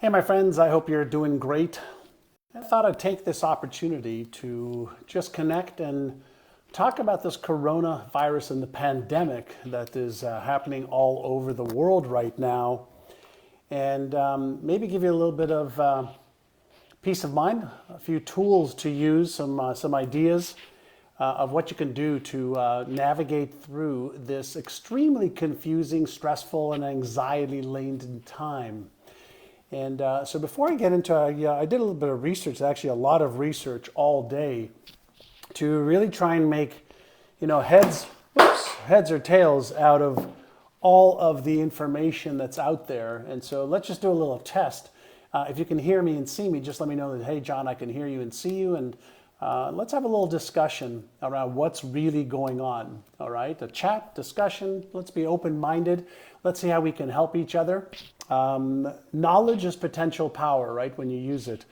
Hey, my friends, I hope you're doing great. I thought I'd take this opportunity to just connect and talk about this coronavirus and the pandemic that is happening all over the world right now, and maybe give you a little bit of peace of mind, a few tools to use, some ideas of what you can do to navigate through this extremely confusing, stressful, and anxiety-laden time. And so before I get into it, I did a little bit of research, actually a lot of research all day to really try and make, heads or tails out of all of the information that's out there. And so let's just do a little test. If you can hear me and see me, just let me know that, hey, John, I can hear you and see you. And let's have a little discussion around what's really going on. All right, a chat, discussion. Let's be open-minded. Let's see how we can help each other. Knowledge is potential power, right, when you use it.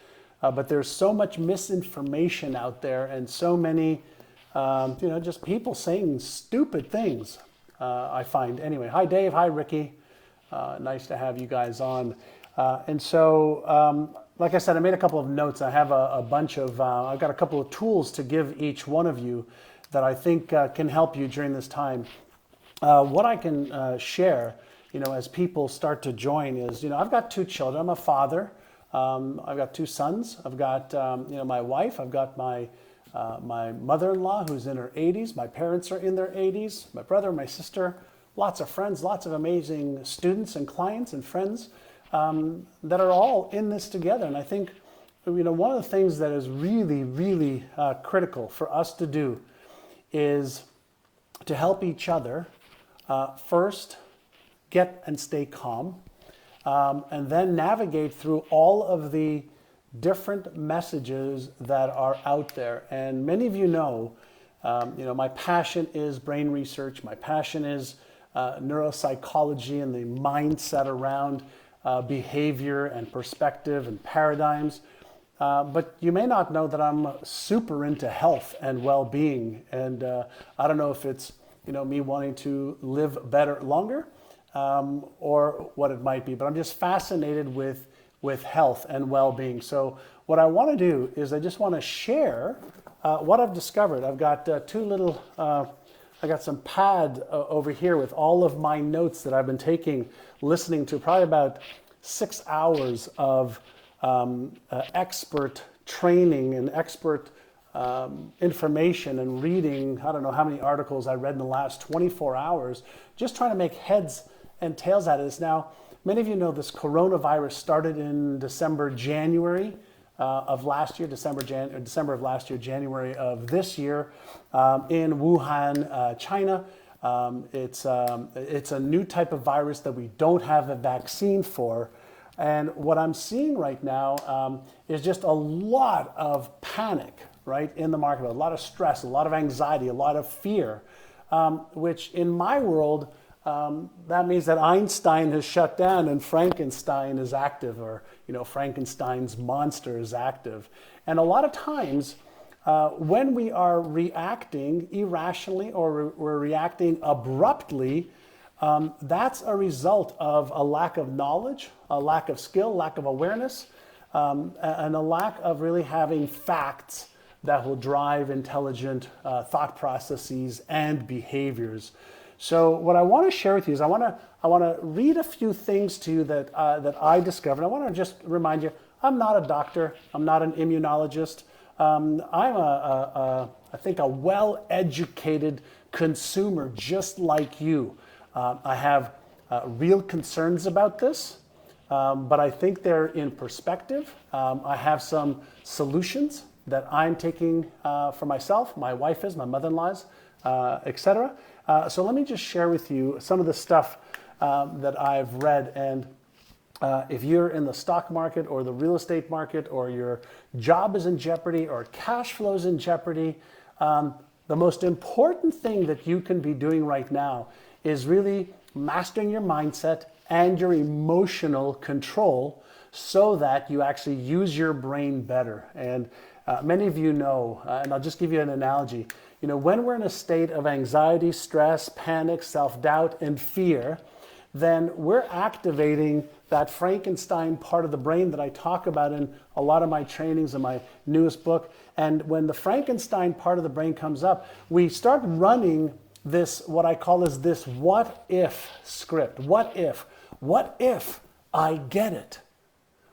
But there's so much misinformation out there and so many, just people saying stupid things, I find. Anyway, hi, Dave. Hi, Ricky. Nice to have you guys on. Like I said, I made a couple of notes. I have a bunch of, I've got a couple of tools to give each one of you that I think can help you during this time. What I can share, as people start to join is, I've got two children. I'm a father. I've got two sons. I've got, my wife. I've got my mother-in-law who's in her 80s. My parents are in their 80s. My brother, my sister, lots of friends, lots of amazing students and clients and friends that are all in this together. And I think, one of the things that is really, really critical for us to do is to help each other first get and stay calm, and then navigate through all of the different messages that are out there. And many of you know, my passion is brain research. My passion is neuropsychology and the mindset around behavior and perspective and paradigms. But you may not know that I'm super into health and well-being. And I don't know if it's, me wanting to live better longer, or what it might be, but I'm just fascinated with health and well-being. So what I want to do is I just want to share what I've discovered. I've got I got some pad over here with all of my notes that I've been taking, listening to probably about 6 hours of expert training and expert information and reading. I don't know how many articles I read in the last 24 hours, just trying to make heads and tails out of this. Now, many of you know this coronavirus started in January of last year, December of last year, January of this year, in Wuhan, China. It's a new type of virus that we don't have a vaccine for. And what I'm seeing right now is just a lot of panic, right, in the market, a lot of stress, a lot of anxiety, a lot of fear, which in my world, that means that Einstein has shut down and Frankenstein is active, or Frankenstein's monster is active. And a lot of times when we are reacting irrationally or we're reacting abruptly, that's a result of a lack of knowledge, a lack of skill, lack of awareness, and a lack of really having facts that will drive intelligent thought processes and behaviors. So what I want to share with you is I want to read a few things to you that I discovered. I want to just remind you, I'm not a doctor. I'm not an immunologist. I'm I think a well-educated consumer just like you. I have real concerns about this, but I think they're in perspective. I have some solutions that I'm taking for myself, my wife is, my mother-in-law's, etc. So let me just share with you some of the stuff that I've read. And if you're in the stock market or the real estate market, or your job is in jeopardy or cash flow is in jeopardy, the most important thing that you can be doing right now is really mastering your mindset and your emotional control so that you actually use your brain better. And many of you know, and I'll just give you an analogy, when we're in a state of anxiety, stress, panic, self-doubt, and fear, then we're activating that Frankenstein part of the brain that I talk about in a lot of my trainings in my newest book. And when the Frankenstein part of the brain comes up, we start running this, what I call is this what if script. What if? What if I get it?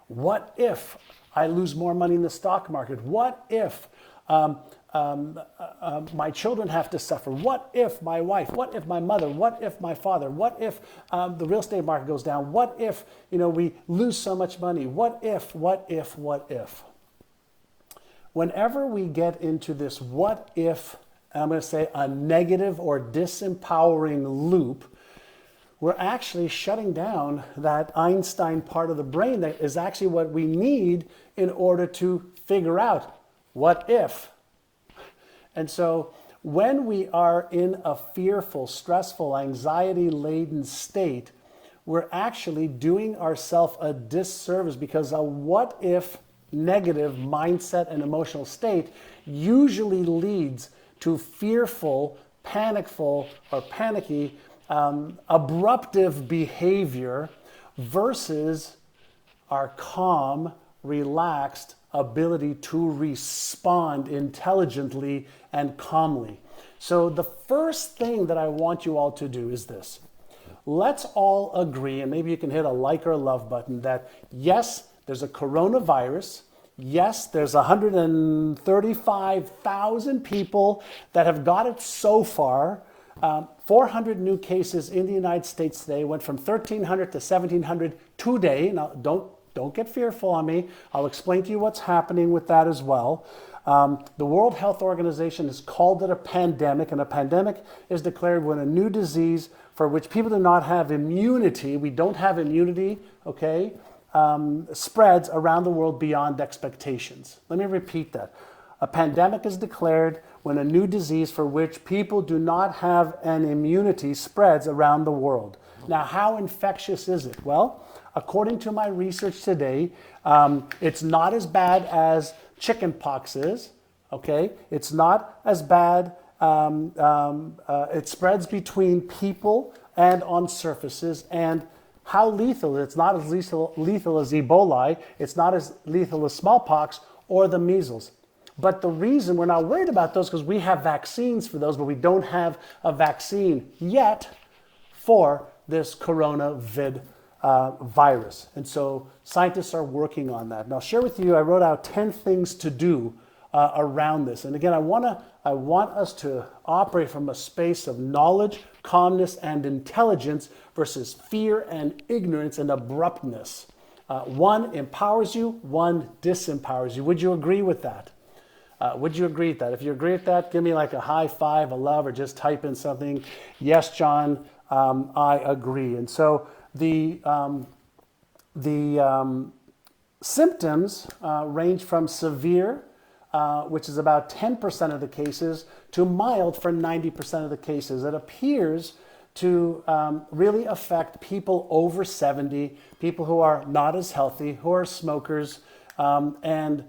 What if I lose more money in the stock market? What if my children have to suffer? What if my wife? What if my mother? What if my father? What if the real estate market goes down? What if we lose so much money? What if, what if, what if? Whenever we get into this what if, I'm going to say a negative or disempowering loop, we're actually shutting down that Einstein part of the brain that is actually what we need in order to figure out what if. And so when we are in a fearful, stressful, anxiety-laden state, we're actually doing ourselves a disservice, because a what if negative mindset and emotional state usually leads to fearful, panicful, or panicky, abruptive behavior versus our calm, relaxed ability to respond intelligently and calmly. So the first thing that I want you all to do is this. Let's all agree, and maybe you can hit a like or a love button, that yes, there's a coronavirus. Yes, there's 135,000 people that have got it so far. 400 new cases in the United States today, went from 1,300 to 1,700 today. Now, don't get fearful on me. I'll explain to you what's happening with that as well. The World Health Organization has called it a pandemic, and a pandemic is declared when a new disease for which people do not have immunity, we don't have immunity, okay, spreads around the world beyond expectations. Let me repeat that. A pandemic is declared when a new disease for which people do not have an immunity spreads around the world. Now, how infectious is it? Well, according to my research today, it's not as bad as chickenpox is, okay? It's not as bad. It spreads between people and on surfaces. And how lethal? It's not as lethal as Ebola. It's not as lethal as smallpox or the measles. But the reason we're not worried about those is because we have vaccines for those, but we don't have a vaccine yet for this coronavirus. And so scientists are working on that. And I'll share with you, I wrote out 10 things to do around this. And again, I want us to operate from a space of knowledge, calmness, and intelligence versus fear and ignorance and abruptness. One empowers you, one disempowers you. Would you agree with that? Would you agree with that? If you agree with that, give me like a high five, a love, or just type in something. Yes, John, I agree. And so the symptoms range from severe, which is about 10% of the cases, to mild for 90% of the cases. It appears to really affect people over 70, people who are not as healthy, who are smokers, and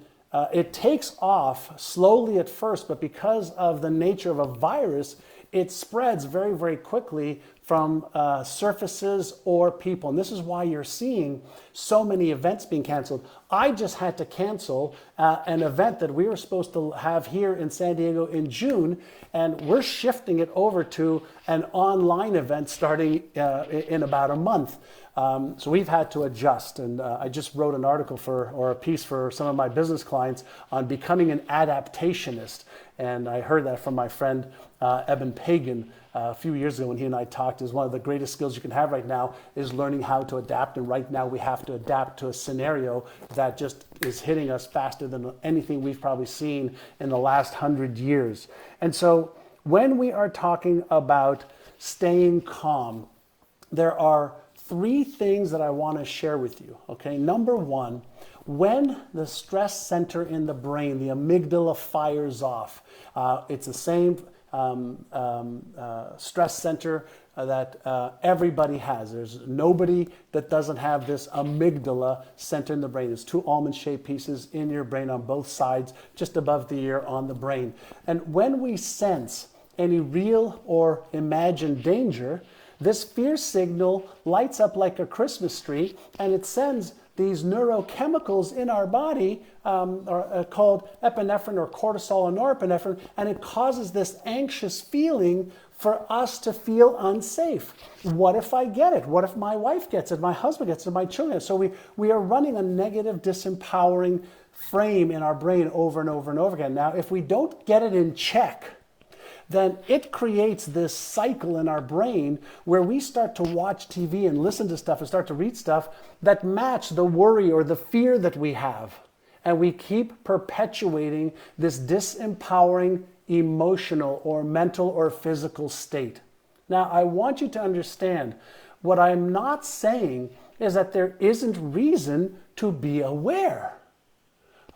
it takes off slowly at first, but because of the nature of a virus, it spreads very, very quickly from surfaces or people. And this is why you're seeing so many events being canceled. I just had to cancel an event that we were supposed to have here in San Diego in June, and we're shifting it over to an online event starting in about a month. So we've had to adjust, and I just wrote an article or a piece for some of my business clients on becoming an adaptationist. And I heard that from my friend Eben Pagan a few years ago when he and I talked. Is one of the greatest skills you can have right now is learning how to adapt. And right now we have to adapt to a scenario that just is hitting us faster than anything we've probably seen in the last 100 years. And so when we are talking about staying calm, there are 3 things that I want to share with you, okay? Number 1, when the stress center in the brain, the amygdala, fires off, it's the same stress center that everybody has. There's nobody that doesn't have this amygdala center in the brain. It's 2 almond-shaped pieces in your brain on both sides, just above the ear on the brain. And when we sense any real or imagined danger, This fear signal lights up like a Christmas tree, and it sends these neurochemicals in our body called epinephrine or cortisol or norepinephrine, and it causes this anxious feeling for us to feel unsafe. What if I get it? What if my wife gets it, my husband gets it, my children? So we are running a negative, disempowering frame in our brain over and over and over again. Now, if we don't get it in check, then it creates this cycle in our brain where we start to watch TV and listen to stuff and start to read stuff that match the worry or the fear that we have. And we keep perpetuating this disempowering emotional or mental or physical state. Now, I want you to understand, what I'm not saying is that there isn't reason to be aware.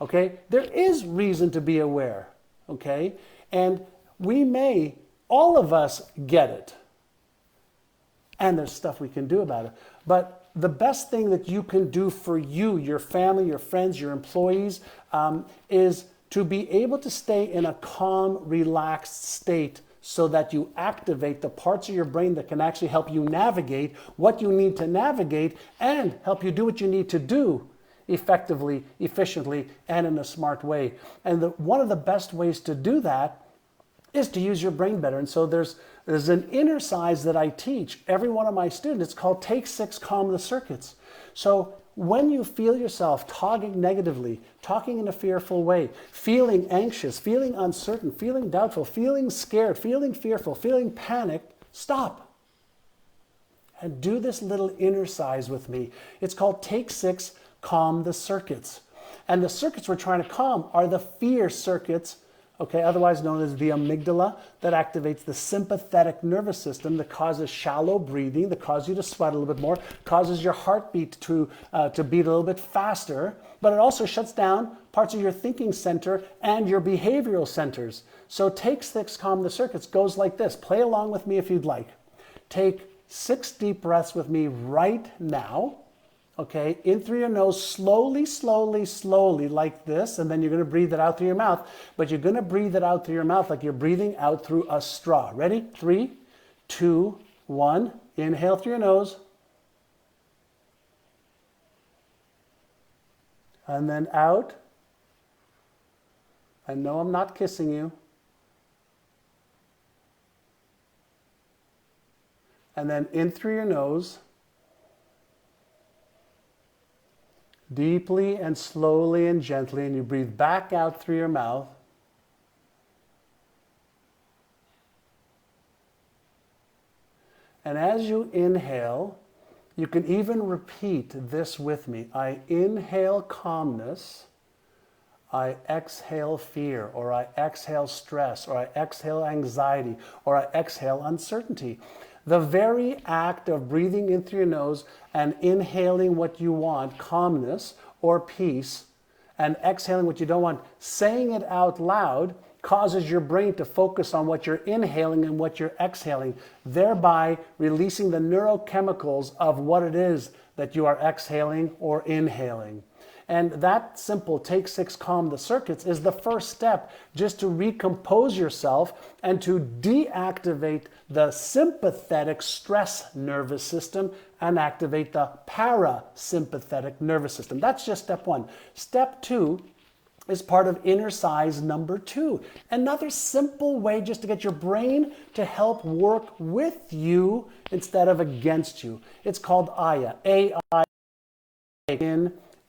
Okay? There is reason to be aware. Okay? And we may, all of us, get it. And there's stuff we can do about it. But the best thing that you can do for you, your family, your friends, your employees, is to be able to stay in a calm, relaxed state so that you activate the parts of your brain that can actually help you navigate what you need to navigate and help you do what you need to do effectively, efficiently, and in a smart way. And one of the best ways to do that is to use your brain better. And so there's an exercise that I teach every one of my students. It's called Take 6, Calm the Circuits. So when you feel yourself talking negatively, talking in a fearful way, feeling anxious, feeling uncertain, feeling doubtful, feeling scared, feeling fearful, feeling panicked, stop. And do this little exercise with me. It's called Take 6, Calm the Circuits. And the circuits we're trying to calm are the fear circuits, okay, otherwise known as the amygdala, that activates the sympathetic nervous system, that causes shallow breathing, that causes you to sweat a little bit more, causes your heartbeat to beat a little bit faster, but it also shuts down parts of your thinking center and your behavioral centers. So Take 6, Calm the Circuits goes like this. Play along with me if you'd like. Take 6 deep breaths with me right now. Okay, in through your nose, slowly, slowly, slowly, like this, and then you're going to breathe it out through your mouth, but you're going to breathe it out through your mouth like you're breathing out through a straw. Ready? 3, 2, 1. Inhale through your nose. And then out. I know I'm not kissing you. And then in through your nose. Deeply and slowly and gently, and you breathe back out through your mouth. And as you inhale, you can even repeat this with me. I inhale calmness, I exhale fear, or I exhale stress, or I exhale anxiety, or I exhale uncertainty. The very act of breathing in through your nose and inhaling what you want, calmness or peace, and exhaling what you don't want, saying it out loud causes your brain to focus on what you're inhaling and what you're exhaling, thereby releasing the neurochemicals of what it is that you are exhaling or inhaling. And that simple Take 6, Calm the Circuits is the first step just to recompose yourself and to deactivate the sympathetic stress nervous system and activate the parasympathetic nervous system. That's just step 1. Step 2 is part of exercise number 2. Another simple way just to get your brain to help work with you instead of against you. It's called AIA.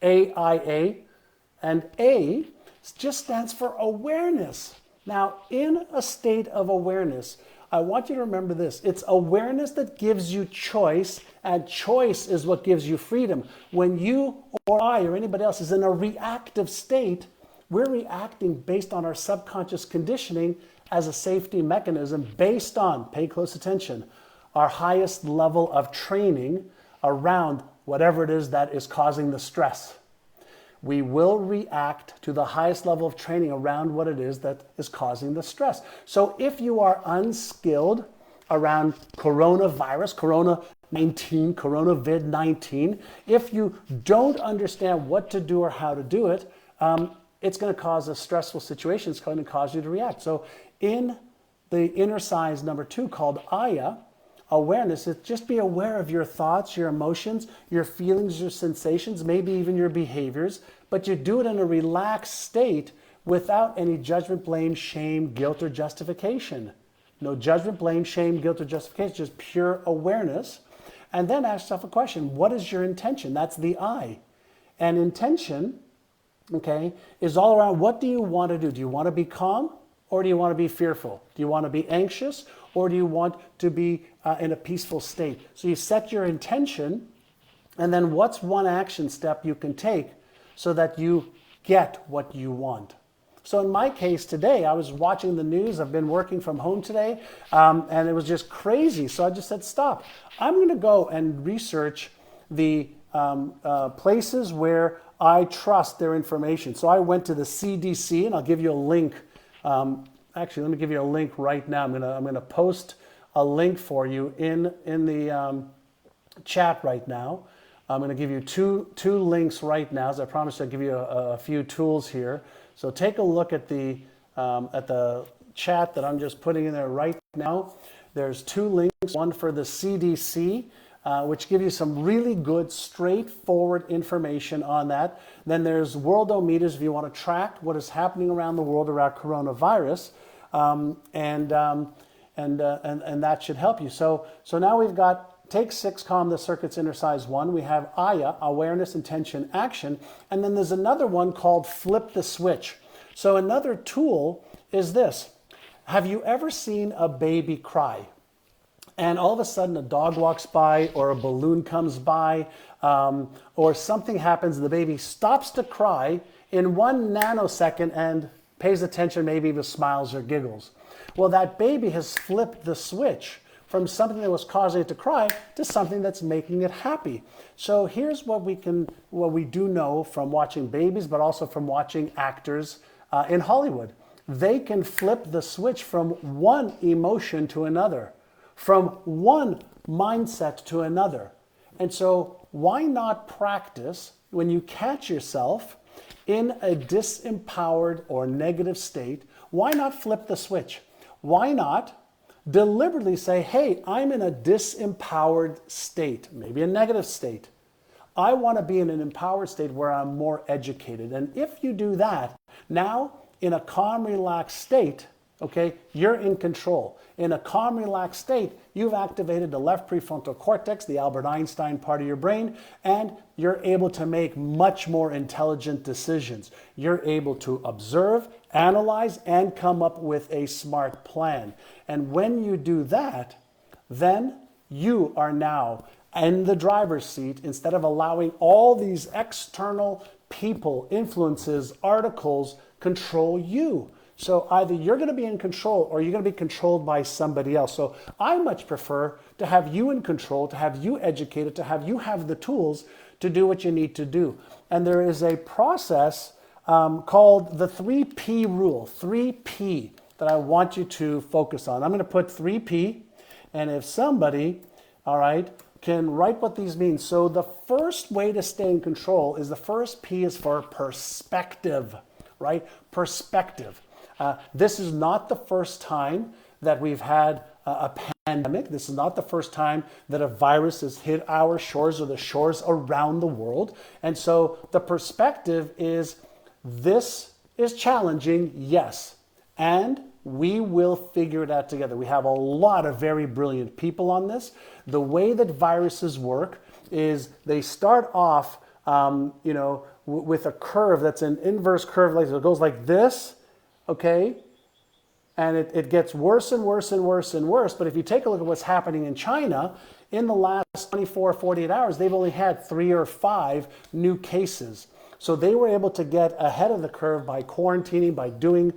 AIA, and A just stands for awareness. Now, in a state of awareness, I want you to remember this. It's awareness that gives you choice, and choice is what gives you freedom. When you or I or anybody else is in a reactive state, we're reacting based on our subconscious conditioning as a safety mechanism based on, pay close attention, our highest level of training around whatever it is that is causing the stress. We will react to the highest level of training around what it is that is causing the stress. So if you are unskilled around coronavirus, COVID-19, if you don't understand what to do or how to do it, it's going to cause a stressful situation. It's going to cause you to react. So in the exercise number 2 called AIA, awareness is just be aware of your thoughts, your emotions, your feelings, your sensations, maybe even your behaviors, but you do it in a relaxed state without any judgment, blame, shame, guilt, or justification. No judgment, blame, shame, guilt, or justification, just pure awareness. And then ask yourself a question: what is your intention? That's the I. And intention, okay, is all around what do you want to do? Do you want to be calm or do you want to be fearful? Do you want to be anxious or do you want to be in a peaceful state? So you set your intention, and then what's one action step you can take so that you get what you want? So in my case today, I was watching the news. I've been working from home today, and it was just crazy. So I just said, stop. I'm going to go and research the places where I trust their information. So I went to the CDC, and I'll give you a link. Actually, let me give you a link right now. I'm going to post a link for you in the chat right now. I'm going to give you two links right now. As I promised, I'll give you a few tools here. So take a look at the chat that I'm just putting in there right now. There's two links, one for the CDC, which give you some really good, straightforward information on that. Then there's Worldometers if you want to track what is happening around the world around coronavirus, and that should help you. So now we've got Take 6, Calm the Circuits Inner Size 1. We have AYA, Awareness, Intention, Action. And then there's another one called Flip the Switch. So another tool is this. Have you ever seen a baby cry? And all of a sudden a dog walks by or a balloon comes by or something happens, the baby stops to cry in 1 nanosecond and pays attention, maybe even smiles or giggles. Well, that baby has flipped the switch from something that was causing it to cry to something that's making it happy. So here's what we do know from watching babies, but also from watching actors in Hollywood. They can flip the switch from one emotion to another, from one mindset to another. And so why not practice when you catch yourself in a disempowered or negative state? Why not flip the switch? Why not deliberately say, hey, I'm in a disempowered state, maybe a negative state. I want to be in an empowered state where I'm more educated. And if you do that, now in a calm, relaxed state, okay, you're in control. In a calm, relaxed state, you've activated the left prefrontal cortex, the Albert Einstein part of your brain, and you're able to make much more intelligent decisions. You're able to observe, analyze, and come up with a smart plan. And when you do that, then you are now in the driver's seat instead of allowing all these external people, influences, articles control you. So either you're going to be in control or you're going to be controlled by somebody else. So I much prefer to have you in control, to have you educated, to have you have the tools to do what you need to do. And there is a process called the 3P rule, 3P, that I want you to focus on. I'm going to put 3P, and if somebody, all right, can write what these mean. So the first way to stay in control is the first P is for perspective, right? Perspective. This is not the first time that we've had a pandemic. This is not the first time that a virus has hit our shores or the shores around the world. And so the perspective is, this is challenging, yes, and we will figure it out together. We have a lot of very brilliant people on this. The way that viruses work is they start off, with a curve that's an inverse curve, like so it goes like this, okay? And it gets worse and worse and worse and worse. But if you take a look at what's happening in China, in the last 24, 48 hours, they've only had 3 or 5 new cases. So they were able to get ahead of the curve by quarantining, by doing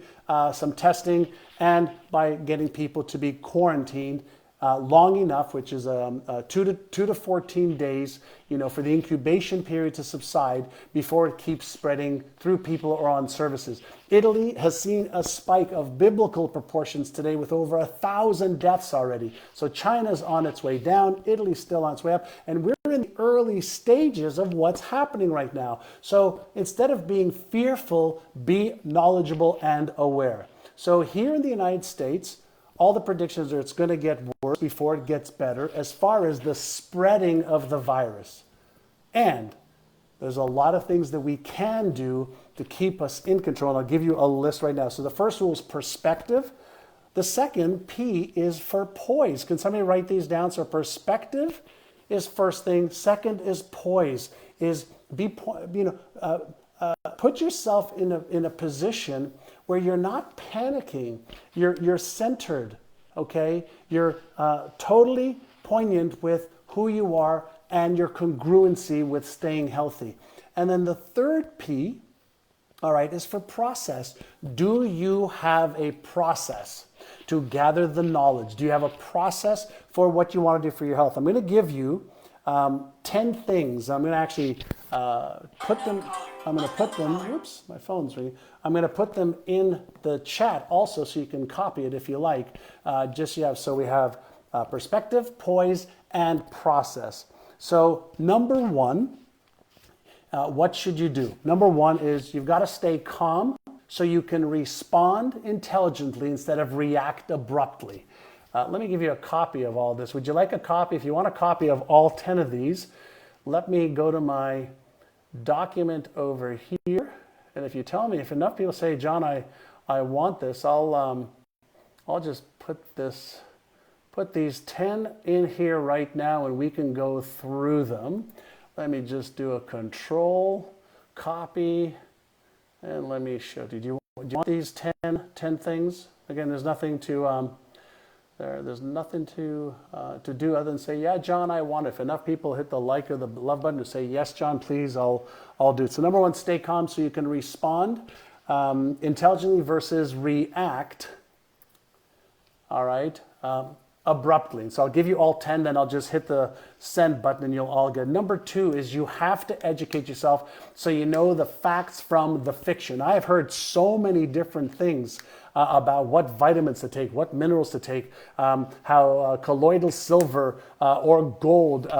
some testing, and by getting people to be quarantined long enough, which is 2 to 14 days, for the incubation period to subside before it keeps spreading through people or on services. Italy has seen a spike of biblical proportions today with over 1,000 deaths already. So China's on its way down, Italy's still on its way up, and we're in the early stages of what's happening right now. So instead of being fearful, be knowledgeable and aware. So here in the United States, all the predictions are it's going to get worse before it gets better as far as the spreading of the virus. And there's a lot of things that we can do to keep us in control. And I'll give you a list right now. So the first rule is perspective. The second, P, is for poise. Can somebody write these down? So perspective is first thing. Second is poise. Is put yourself in a position where you're not panicking. You're centered. Okay. You're totally poignant with who you are and your congruency with staying healthy. And then the third P, all right, is for process. Do you have a process to gather the knowledge? Do you have a process for what you want to do for your health? I'm going to give you 10 things. I'm going to actually put them, oops, my phone's ringing. I'm going to put them in the chat also so you can copy it if you like. So we have perspective, poise, and process. So number one, what should you do? Number one is you've got to stay calm so you can respond intelligently instead of react abruptly. Let me give you a copy of all this. Would you like a copy? If you want a copy of all 10 of these, let me go to my document over here. And if you tell me, if enough people say, John, I want this, I'll just put these 10 in here right now and we can go through them. Let me just do a control, copy, and let me show you. Do you want these 10 things? Again, there's nothing to there's nothing to do other than say, yeah, John, I want it. If enough people hit the like or the love button to say, yes, John, please, I'll do it. So number one, stay calm so you can respond intelligently versus react. All right. Abruptly. So I'll give you all 10, then I'll just hit the send button and you'll all get. Number two is you have to educate yourself so you know the facts from the fiction. I have heard so many different things about what vitamins to take, what minerals to take, how colloidal silver or gold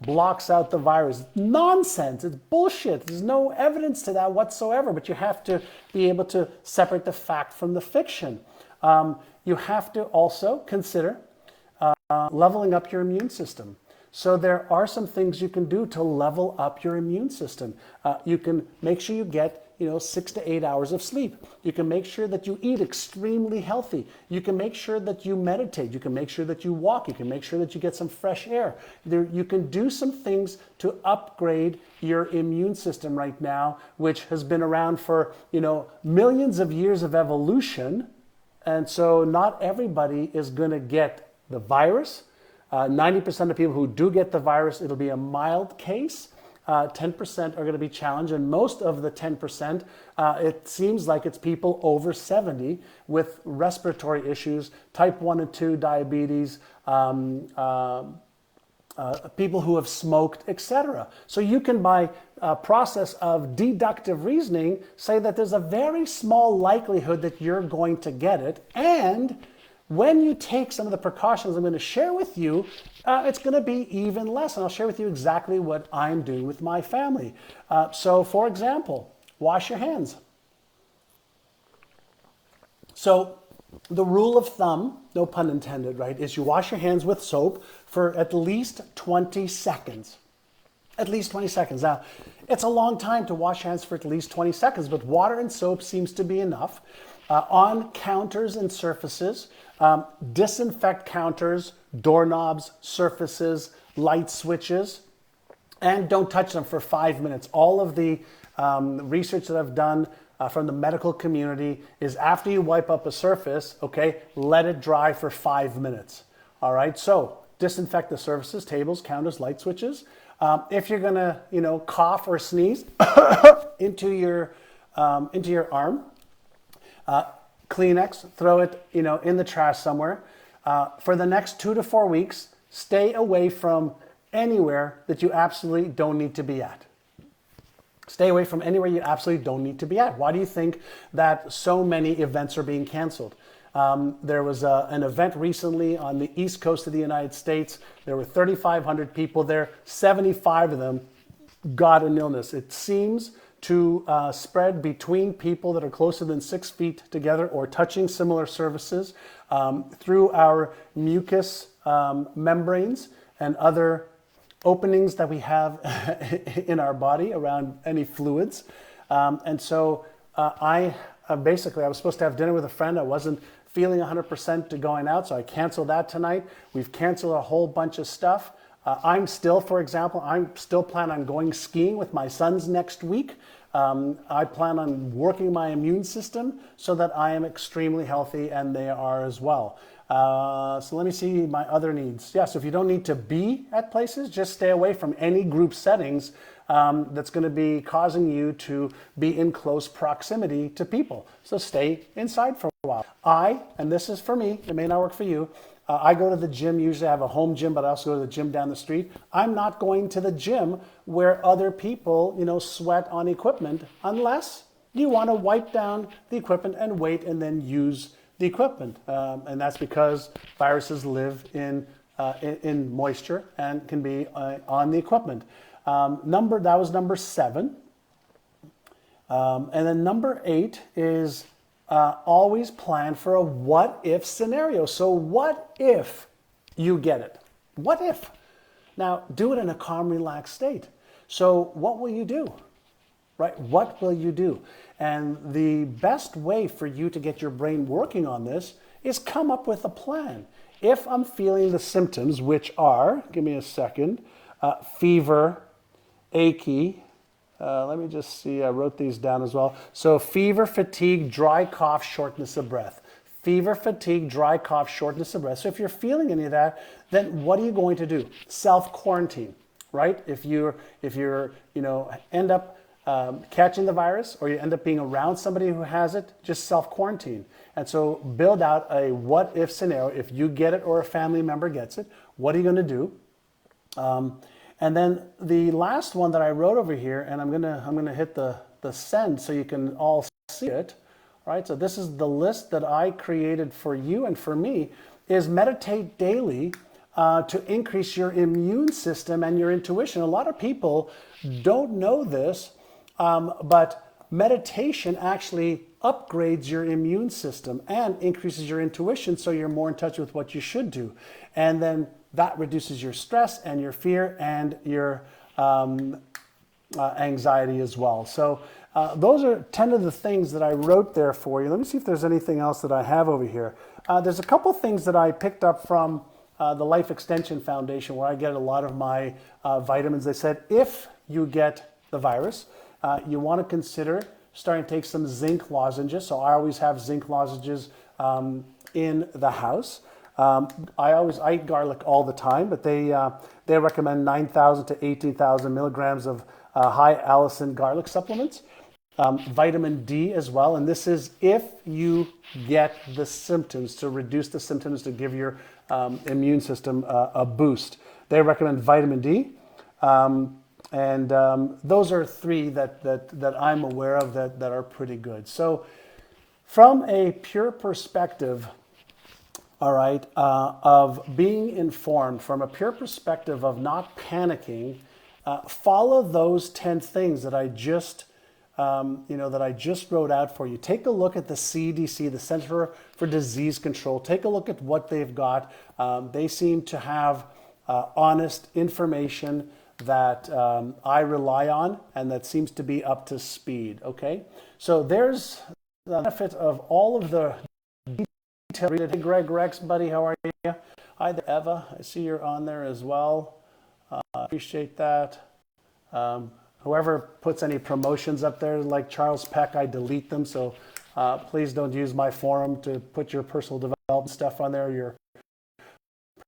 blocks out the virus. Nonsense. It's bullshit. There's no evidence to that whatsoever, but you have to be able to separate the fact from the fiction. You have to also consider leveling up your immune system. So there are some things you can do to level up your immune system. You can make sure you get 6 to 8 hours of sleep. You can make sure that you eat extremely healthy. You can make sure that you meditate. You can make sure that you walk. You can make sure that you get some fresh air. You can do some things to upgrade your immune system right now, which has been around for millions of years of evolution. And so not everybody is going to get the virus. 90% of people who do get the virus, it'll be a mild case. 10% are going to be challenged, and most of the 10%, it seems like it's people over 70 with respiratory issues, type 1 and 2 diabetes, people who have smoked, etc. So you can, by a process of deductive reasoning, say that there's a very small likelihood that you're going to get it, and when you take some of the precautions I'm going to share with you, it's going to be even less. And I'll share with you exactly what I'm doing with my family. So, for example, wash your hands. So, the rule of thumb, no pun intended, right, is you wash your hands with soap for at least 20 seconds. At least 20 seconds. Now, it's a long time to wash hands for at least 20 seconds, but water and soap seems to be enough. On counters and surfaces, disinfect counters, doorknobs, surfaces, light switches, and don't touch them for 5 minutes. All of the research that I've done from the medical community is after you wipe up a surface, okay, let it dry for 5 minutes. All right, so disinfect the surfaces, tables, counters, light switches. If you're gonna, cough or sneeze into your arm, Kleenex, throw it, in the trash somewhere. For the next 2 to 4 weeks, stay away from anywhere that you absolutely don't need to be at. Stay away from anywhere you absolutely don't need to be at. Why do you think that so many events are being canceled? There was an event recently on the East Coast of the United States. There were 3,500 people there. 75 of them got an illness. It seems to spread between people that are closer than 6 feet together or touching similar surfaces through our mucous membranes and other openings that we have in our body around any fluids. And so I was supposed to have dinner with a friend. I wasn't feeling 100% to going out, so I canceled that tonight. We've canceled a whole bunch of stuff. I'm still plan on going skiing with my sons next week. I plan on working my immune system so that I am extremely healthy and they are as well. So let me see my other needs. Yeah, so if you don't need to be at places, just stay away from any group settings that's going to be causing you to be in close proximity to people. So stay inside for a while. And this is for me, it may not work for you, I go to the gym, usually I have a home gym, but I also go to the gym down the street. I'm not going to the gym where other people, sweat on equipment unless you want to wipe down the equipment and wait and then use the equipment. And that's because viruses live in moisture and can be on the equipment. That was number 7. And then number 8 is always plan for a what if scenario. So what if you get it? What if? Now do it in a calm, relaxed state. So what will you do? Right? What will you do? And the best way for you to get your brain working on this is come up with a plan. If I'm feeling the symptoms, which are, give me a second, fever, achy, let me just see, I wrote these down as well. So fever, fatigue, dry cough, shortness of breath. Fever, fatigue, dry cough, shortness of breath. So if you're feeling any of that, then what are you going to do? Self-quarantine, right? If you're end up catching the virus or you end up being around somebody who has it, just self-quarantine. And so build out a what-if scenario. If you get it or a family member gets it, what are you going to do? And then the last one that I wrote over here, and I'm gonna hit the send so you can all see it. All right, so this is the list that I created for you and for me, is meditate daily to increase your immune system and your intuition. A lot of people don't know this, but meditation actually upgrades your immune system and increases your intuition so you're more in touch with what you should do. And then that reduces your stress and your fear and your anxiety as well. So those are 10 of the things that I wrote there for you. Let me see if there's anything else that I have over here. There's a couple things that I picked up from the Life Extension Foundation where I get a lot of my vitamins. They said if you get the virus, you want to consider starting to take some zinc lozenges. So I always have zinc lozenges in the house. I eat garlic all the time, but they recommend 9,000 to 18,000 milligrams of high allicin garlic supplements. Vitamin D as well, and this is if you get the symptoms, to reduce the symptoms, to give your immune system a boost. They recommend vitamin D, and those are 3 that I'm aware of that are pretty good. So from a pure perspective, all right, of being informed, from a pure perspective of not panicking, follow those 10 things that I just wrote out for you. Take a look at the CDC, the Center for Disease Control. Take a look at what they've got. They seem to have honest information that I rely on and that seems to be up to speed, okay? So there's the benefit of all of the detail. Hey, Greg Rex, buddy, how are you? Hi there, Eva. I see you're on there as well. Appreciate that. Whoever puts any promotions up there, like Charles Peck, I delete them. So please don't use my forum to put your personal development stuff on there, your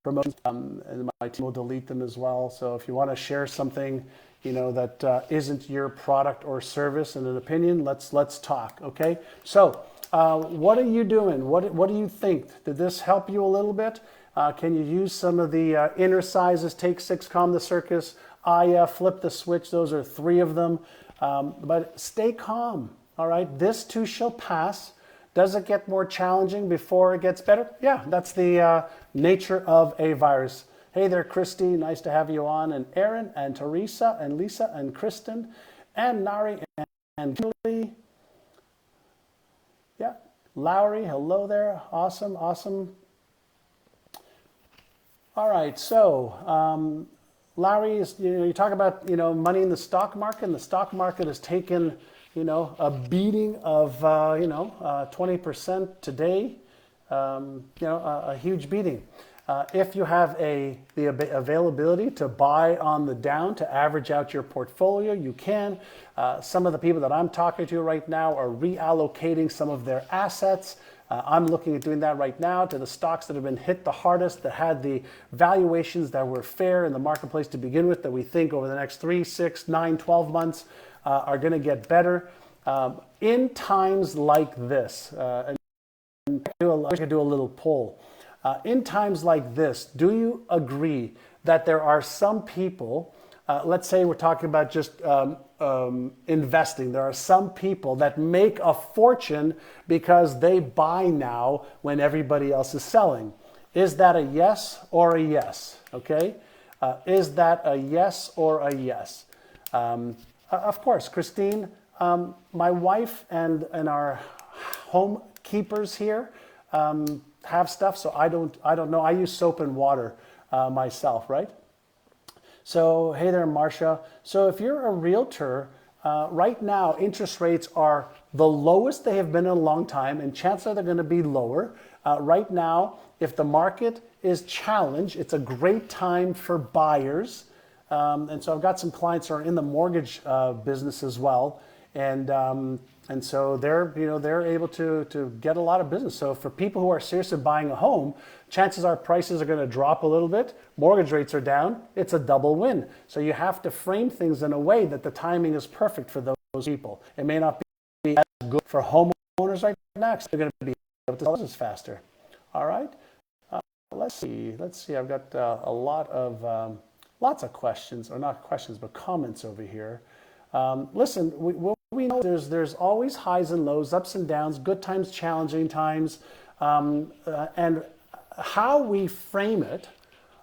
promotions, and my team will delete them as well. So if you want to share something, that isn't your product or service and an opinion, let's talk. Okay. So what are you doing? What do you think? Did this help you a little bit? Can you use some of the inner sizes? Take 6, calm the circus. Flip the switch. Those are 3 of them. But stay calm. All right. This too shall pass. Does it get more challenging before it gets better? Yeah, that's the nature of a virus. Hey there, Christy. Nice to have you on. And Aaron and Teresa and Lisa and Kristen and Nari and and Kimberly. Yeah, Lowry, hello there. Awesome, awesome. All right, so Lowry, is, you talk about money in the stock market, and the stock market has taken a beating of 20% today. A huge beating. If you have the availability to buy on the down to average out your portfolio, you can. Some of the people that I'm talking to right now are reallocating some of their assets. I'm looking at doing that right now to the stocks that have been hit the hardest, that had the valuations that were fair in the marketplace to begin with, that we think over the next 3, 6, 9, 12 months are going to get better. In times like this, and I could do a little poll. In times like this, do you agree that there are some people, let's say we're talking about just investing, there are some people that make a fortune because they buy now when everybody else is selling? Is that a yes or a yes? Okay? Is that a yes or a yes? Of course, Christine, my wife and our home keepers here have stuff, so I don't know. I use soap and water myself, right? So hey there, Marcia. So if you're a realtor, right now interest rates are the lowest they have been in a long time, and chances are they're going to be lower. Right now, if the market is challenged, it's a great time for buyers. And so I've got some clients who are in the mortgage business as well, and so they're able to get a lot of business. So for people who are seriously buying a home, chances are prices are going to drop a little bit. Mortgage rates are down. It's a double win. So you have to frame things in a way that the timing is perfect for those people. It may not be as good for homeowners right now, because they're going to be able to sell this faster. All right. Let's see. I've got a lot of lots of questions, or not questions, but comments over here. Listen, we know there's always highs and lows, ups and downs, good times, challenging times, and how we frame it,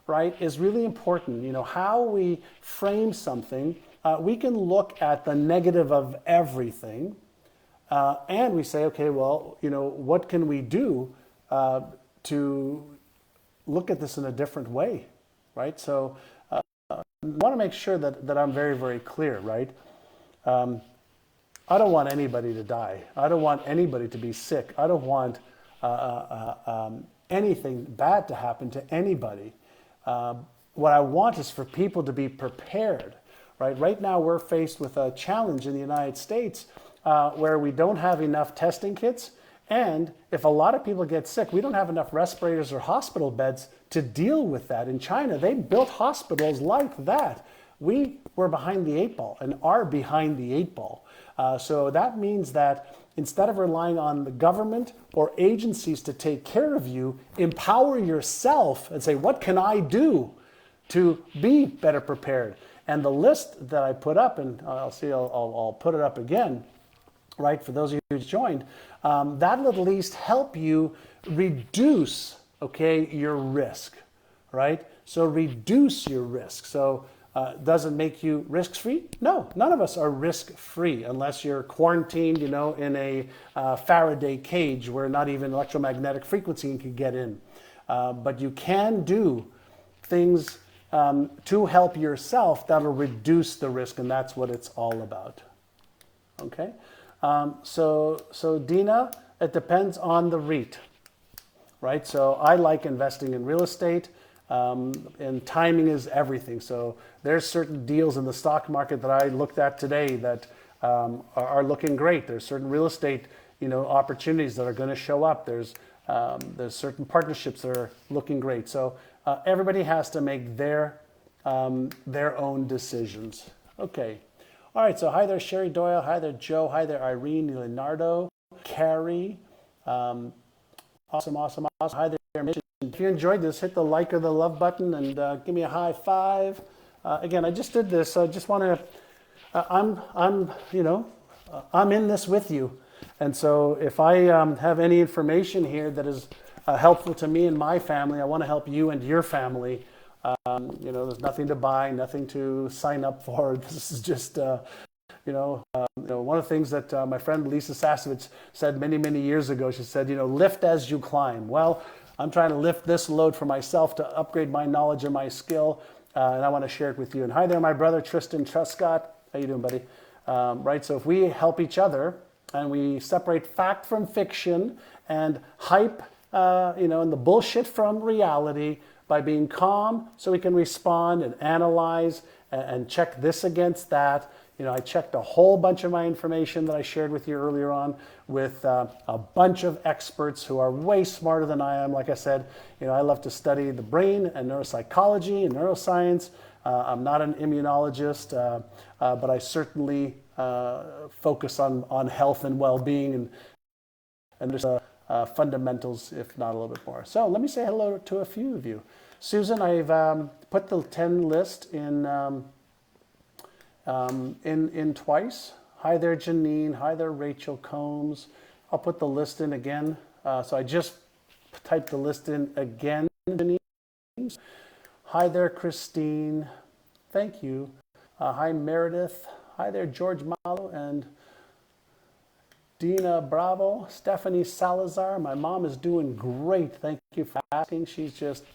right, is really important. How we frame something. We can look at the negative of everything, and we say, okay, well, what can we do to look at this in a different way, right? So I want to make sure that I'm very, very clear, right? I don't want anybody to die. I don't want anybody to be sick. I don't want anything bad to happen to anybody. What I want is for people to be prepared, right? Right now we're faced with a challenge in the United States where we don't have enough testing kits. And if a lot of people get sick, we don't have enough respirators or hospital beds to deal with that. In China, they built hospitals like that. We were behind the 8 ball and are behind the 8 ball. So that means that instead of relying on the government or agencies to take care of you, empower yourself and say, what can I do to be better prepared? And the list that I put up, and I'll put it up again, right, for those of you who joined, that'll at least help you reduce, okay, your risk, right? So reduce your risk. So does it make you risk-free? No, none of us are risk-free unless you're quarantined, in a Faraday cage where not even electromagnetic frequency can get in. But you can do things to help yourself that'll reduce the risk, and that's what it's all about. Okay? So Dina, it depends on the REIT, right? So I like investing in real estate. And timing is everything. So there's certain deals in the stock market that I looked at today that are looking great. There's certain real estate, opportunities that are going to show up. There's certain partnerships that are looking great. So everybody has to make their own decisions. Okay. All right. So hi there, Sherry Doyle. Hi there, Joe. Hi there, Irene, Leonardo, Carrie. Awesome. Hi there, Mitch. If you enjoyed this, hit the like or the love button and give me a high five. Again, I just did this. So I just want to, I'm in this with you. And so if I have any information here that is helpful to me and my family, I want to help you and your family. There's nothing to buy, nothing to sign up for. This is just One of the things that my friend Lisa Sasovich said many, many years ago, she said, lift as you climb. Well, I'm trying to lift this load for myself to upgrade my knowledge and my skill, and I want to share it with you. And hi there, my brother Tristan Truscott. How you doing, buddy? Right, so if we help each other and we separate fact from fiction and hype, and the bullshit from reality by being calm, so we can respond and analyze and check this against that. I checked a whole bunch of my information that I shared with you earlier on with a bunch of experts who are way smarter than I am. Like I said, I love to study the brain and neuropsychology and neuroscience. I'm not an immunologist, but I certainly focus on health and well-being and there's fundamentals, if not a little bit more. So let me say hello to a few of you. Susan, I've put the 10 list in twice. Hi there, Janine. Hi there, Rachel Combs. I'll put the list in again. So I just typed the list in again, Janine. Hi there, Christine. Thank you. Hi, Meredith. Hi there, George Malo and Dina Bravo. Stephanie Salazar. My mom is doing great. Thank you for asking. She's just,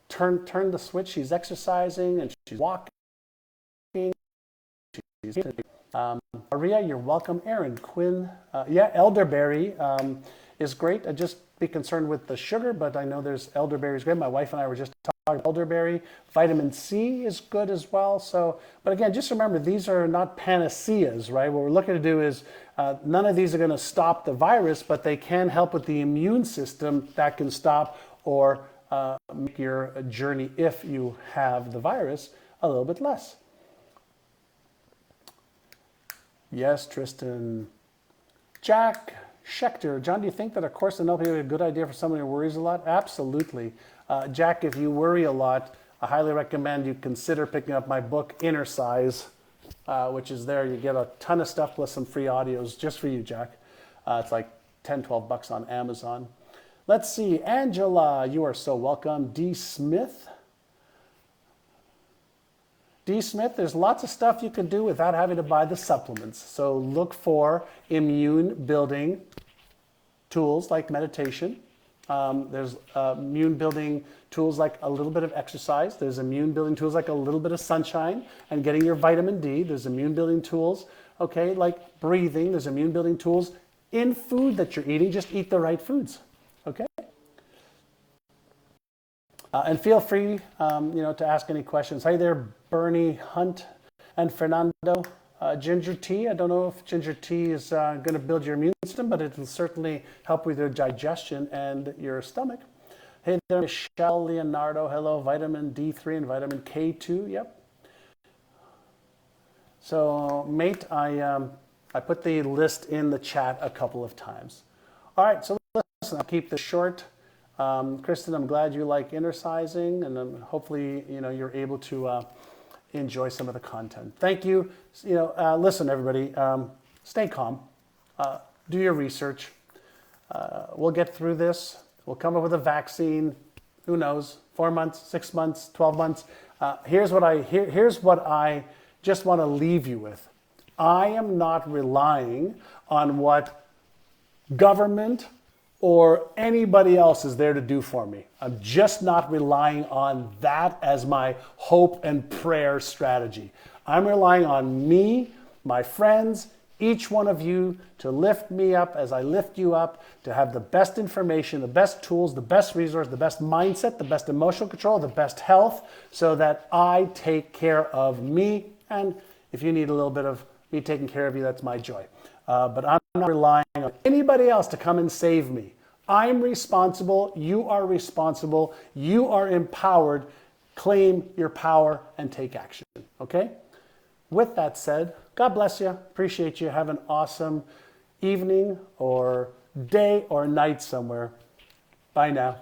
turned the switch. She's exercising and she's walking. Maria, you're welcome. Aaron, Quinn, elderberry is great. I'd just be concerned with the sugar, but I know there's elderberry is great. My wife and I were just talking about elderberry. Vitamin C is good as well. So, but again, just remember, these are not panaceas, right? What we're looking to do is none of these are going to stop the virus, but they can help with the immune system that can stop or make your journey, if you have the virus, a little bit less. Yes, Tristan. Jack Schechter. John, do you think that a course in NLP would be a good idea for someone who worries a lot? Absolutely. Jack, if you worry a lot, I highly recommend you consider picking up my book, Inner Size, which is there. You get a ton of stuff plus some free audios just for you, Jack. It's like 10, 12 bucks on Amazon. Let's see. Angela, you are so welcome. D. Smith. D. Smith, there's lots of stuff you can do without having to buy the supplements. So look for immune building tools like meditation. There's immune building tools like a little bit of exercise. There's immune building tools like a little bit of sunshine and getting your vitamin D. There's immune building tools, like breathing. There's immune building tools in food that you're eating. Just eat the right foods, okay? And feel free, to ask any questions. Hi there, Bernie Hunt and Fernando. Ginger tea, I don't know if ginger tea is going to build your immune system, but it will certainly help with your digestion and your stomach. Hey there, Michelle Leonardo. Hello, vitamin D3 and vitamin K2. Yep. So, mate, I put the list in the chat a couple of times. All right, so listen, I'll keep this short. Kristen, I'm glad you like inner-sizing, and hopefully, you're able to enjoy some of the content. Thank you. Listen, everybody, stay calm. Do your research. We'll get through this. We'll come up with a vaccine. Who knows? 4 months, 6 months, 12 months. Here's what I just want to leave you with. I am not relying on what government or anybody else is there to do for me. I'm just not relying on that as my hope and prayer strategy. I'm relying on me, my friends, each one of you to lift me up as I lift you up, to have the best information, the best tools, the best resource, the best mindset, the best emotional control, the best health, so that I take care of me. And if you need a little bit of me taking care of you, that's my joy. But I'm not relying on anybody else to come and save me. I'm responsible. You are responsible. You are empowered. Claim your power and take action. Okay? With that said, God bless you. Appreciate you. Have an awesome evening or day or night somewhere. Bye now.